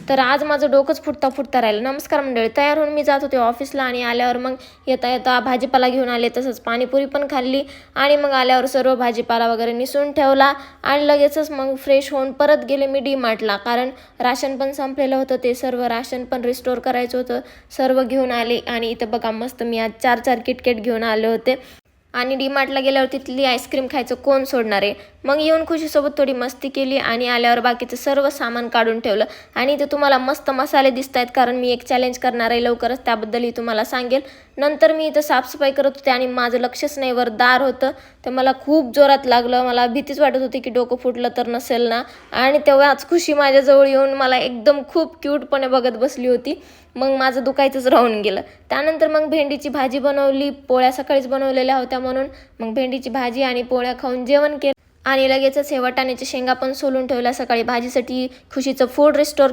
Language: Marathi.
तर आज माझं डोकंच फुटता राहिलं. नमस्कार मंडळी, तयार होऊन मी जात होते ऑफिसला आणि आल्यावर मग येता भाजीपाला घेऊन आले, तसंच पाणीपुरी पण खाल्ली आणि मग आल्यावर सर्व भाजीपाला वगैरे निसून ठेवला आणि लगेचच मग फ्रेश होऊन परत गेले मी डीमार्टला, कारण राशन पण संपलेलं होतं. ते सर्व राशन पण रिस्टोर करायचं होतं. सर्व घेऊन आले आणि इथं बघा मस्त मी आज 4 किटकॅट घेऊन आले होते आणि डीमार्टला गेल्यावर तिथली आईस्क्रीम खायचं कोण सोडणार आहे. मग येऊन खुशीसोबत थोडी मस्ती केली आणि आल्यावर बाकीचं सर्व सामान काढून ठेवलं. आणि इथे तुम्हाला मस्त मसाले दिसत आहेत, कारण मी एक चॅलेंज करणार आहे लवकरच, त्याबद्दलही तुम्हाला सांगेल. नंतर मी इथं साफसफाई करत होते आणि माझं लक्षच नाही, वर दार होतं तर मला खूप जोरात लागलं. मला भीतीच वाटत होती की डोकं फुटलं तर नसेल ना. आणि तेव्हाच खुशी माझ्याजवळ येऊन मला एकदम खूप क्यूटपणे बघत बसली होती. मग माझं दुखायचंच राहून गेलं. त्यानंतर मग भेंडीची भाजी बनवली. पोळ्या सकाळीच बनवलेल्या होत्या म्हणून मग भेंडीची भाजी आणि पोळ्या खाऊन जेवण केलं आणि लगेचच हे वाटाण्याच्या शेंगा पण सोलून ठेवल्या सकाळी भाजीसाठी. खुशीचं फूड रिस्टोर